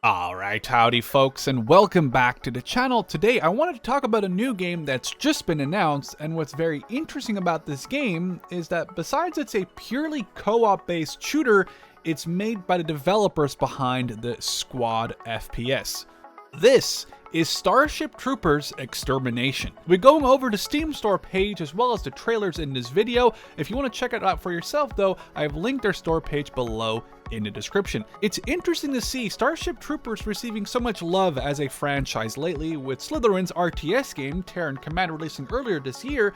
Alright, howdy folks, and welcome back to the channel. Today I wanted to talk about a new game that's just been announced, and what's very interesting about this game is that besides it's a purely co-op based shooter, it's made by the developers behind the Squad FPS. This is Starship Troopers Extermination. We're going over the Steam store page as well as the trailers in this video. If you want to check it out for yourself though, I've linked their store page below in the description. It's interesting to see Starship Troopers receiving so much love as a franchise lately, with Slytherin's RTS game, Terran Command, releasing earlier this year,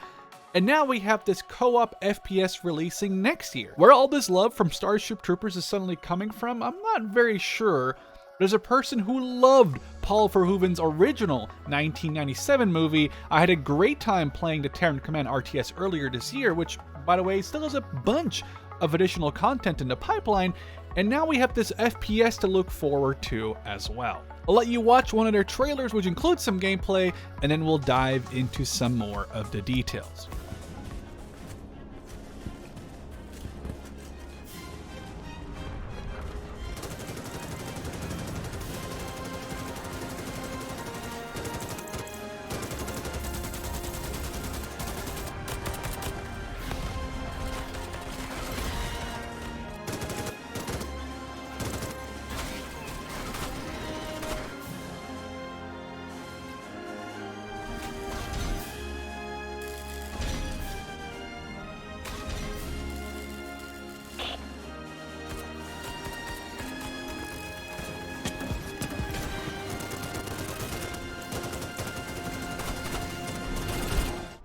and now we have this co-op FPS releasing next year. Where all this love from Starship Troopers is suddenly coming from, I'm not very sure. But as a person who loved Paul Verhoeven's original 1997 movie, I had a great time playing the Terran Command RTS earlier this year, which, by the way, still has a bunch of additional content in the pipeline, and now we have this FPS to look forward to as well. I'll let you watch one of their trailers, which includes some gameplay, and then we'll dive into some more of the details.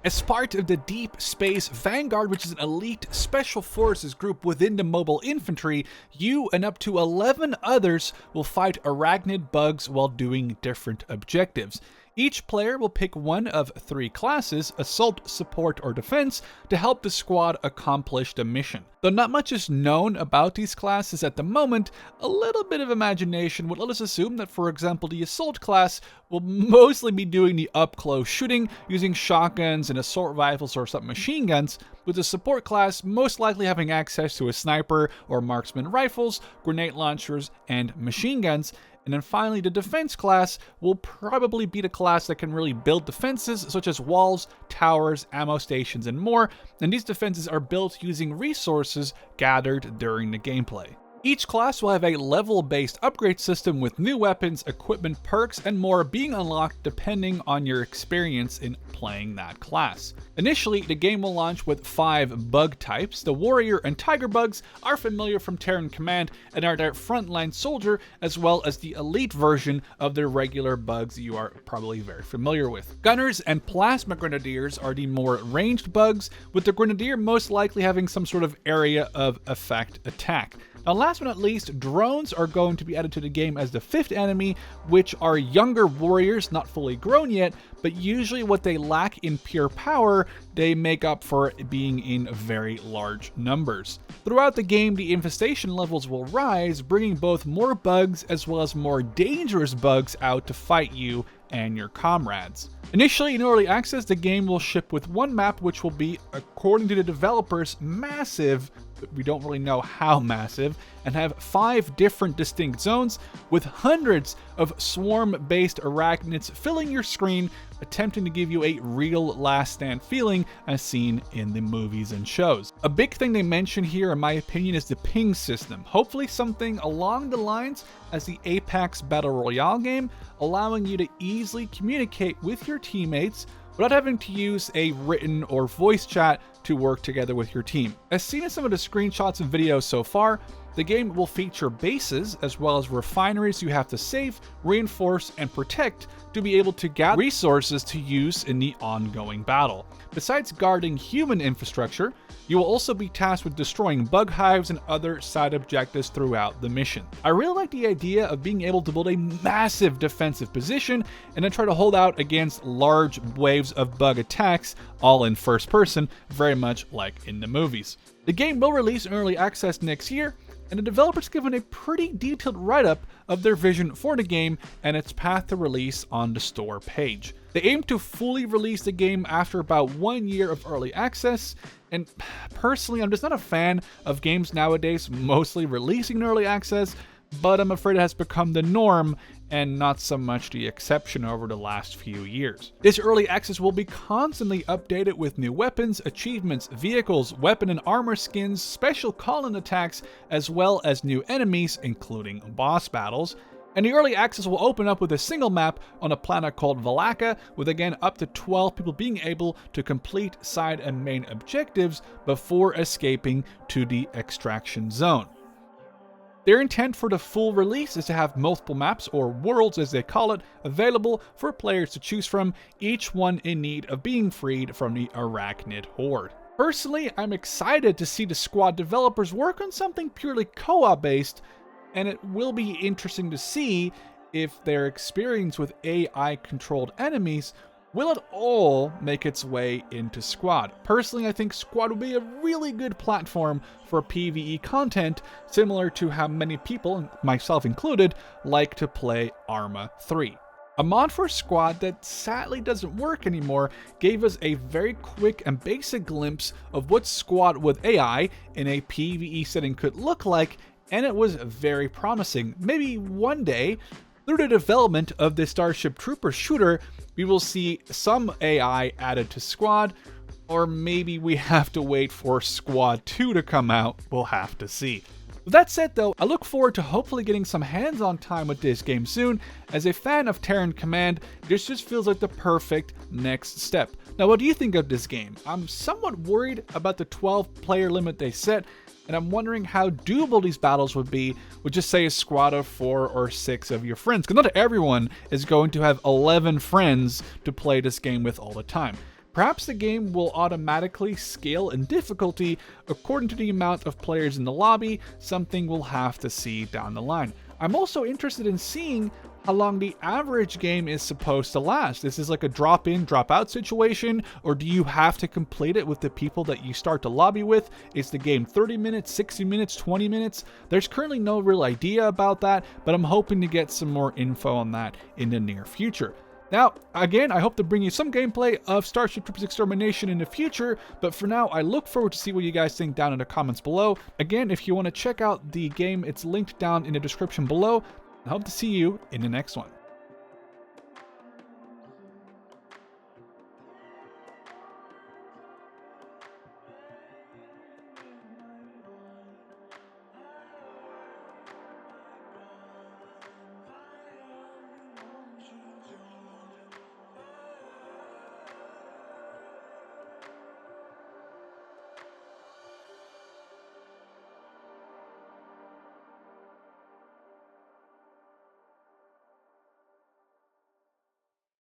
As part of the Deep Space Vanguard, which is an elite special forces group within the mobile infantry, you and up to 11 others will fight arachnid bugs while doing different objectives. Each player will pick one of three classes, assault, support, or defense, to help the squad accomplish the mission. Though not much is known about these classes at the moment, a little bit of imagination would let us assume that, for example, the assault class will mostly be doing the up-close shooting, using shotguns and assault rifles or submachine guns, with the support class most likely having access to a sniper or marksman rifles, grenade launchers, and machine guns. And then finally, the defense class will probably be the class that can really build defenses such as walls, towers, ammo stations, and more, and these defenses are built using resources gathered during the gameplay. Each class will have a level-based upgrade system with new weapons, equipment, perks, and more being unlocked depending on your experience in playing that class. Initially, the game will launch with 5 bug types. The Warrior and Tiger bugs are familiar from Terran Command and are their frontline soldier, as well as the elite version of their regular bugs you are probably very familiar with. Gunners and Plasma Grenadiers are the more ranged bugs, with the Grenadier most likely having some sort of area of effect attack. Now, last but not least, drones are going to be added to the game as the 5th enemy, which are younger warriors, not fully grown yet, but usually what they lack in pure power, they make up for being in very large numbers. Throughout the game, the infestation levels will rise, bringing both more bugs as well as more dangerous bugs out to fight you and your comrades. Initially, in early access, the game will ship with one map, which will be, according to the developers, massive, but we don't really know how massive, and have 5 different distinct zones with hundreds of swarm-based arachnids filling your screen, attempting to give you a real last stand feeling as seen in the movies and shows. A big thing they mention here, in my opinion, is the ping system. Hopefully something along the lines as the Apex Battle Royale game, allowing you to easily communicate with your teammates without having to use a written or voice chat to work together with your team. As seen in some of the screenshots and videos so far, the game will feature bases as well as refineries you have to save, reinforce, and protect to be able to gather resources to use in the ongoing battle. Besides guarding human infrastructure, you will also be tasked with destroying bug hives and other side objectives throughout the mission. I really like the idea of being able to build a massive defensive position and then try to hold out against large waves of bug attacks, all in first person, very much like in the movies. The game will release in early access next year, and the developer's given a pretty detailed write-up of their vision for the game and its path to release on the store page. They aim to fully release the game after about 1 year of early access, and personally I'm just not a fan of games nowadays mostly releasing in early access, but I'm afraid it has become the norm and not so much the exception over the last few years. This early access will be constantly updated with new weapons, achievements, vehicles, weapon and armor skins, special call-in attacks, as well as new enemies, including boss battles. And the early access will open up with a single map on a planet called Valaka, with again up to 12 people being able to complete side and main objectives before escaping to the extraction zone. Their intent for the full release is to have multiple maps, or worlds as they call it, available for players to choose from, each one in need of being freed from the Arachnid Horde. Personally, I'm excited to see the squad developers work on something purely co-op based, and it will be interesting to see if their experience with AI-controlled enemies will at all make its way into Squad. Personally, I think Squad would be a really good platform for PvE content, similar to how many people, myself included, like to play Arma 3. A mod for Squad that sadly doesn't work anymore gave us a very quick and basic glimpse of what Squad with AI in a PvE setting could look like, and it was very promising. Maybe one day, through the development of the Starship Troopers shooter, we will see some AI added to Squad, or maybe we have to wait for Squad 2 to come out. We'll have to see. With that said though, I look forward to hopefully getting some hands-on time with this game soon. As a fan of Terran Command, this just feels like the perfect next step. Now, what do you think of this game? I'm somewhat worried about the 12-player limit they set, and I'm wondering how doable these battles would be with just say a squad of 4 or 6 of your friends, because not everyone is going to have 11 friends to play this game with all the time. Perhaps the game will automatically scale in difficulty according to the amount of players in the lobby, something we'll have to see down the line. I'm also interested in seeing how long the average game is supposed to last. This is like a drop-in, drop-out situation, or do you have to complete it with the people that you start to lobby with? Is the game 30 minutes, 60 minutes, 20 minutes? There's currently no real idea about that, but I'm hoping to get some more info on that in the near future. Now, again, I hope to bring you some gameplay of Starship Troopers Extermination in the future, but for now, I look forward to see what you guys think down in the comments below. Again, if you want to check out the game, it's linked down in the description below. I hope to see you in the next one.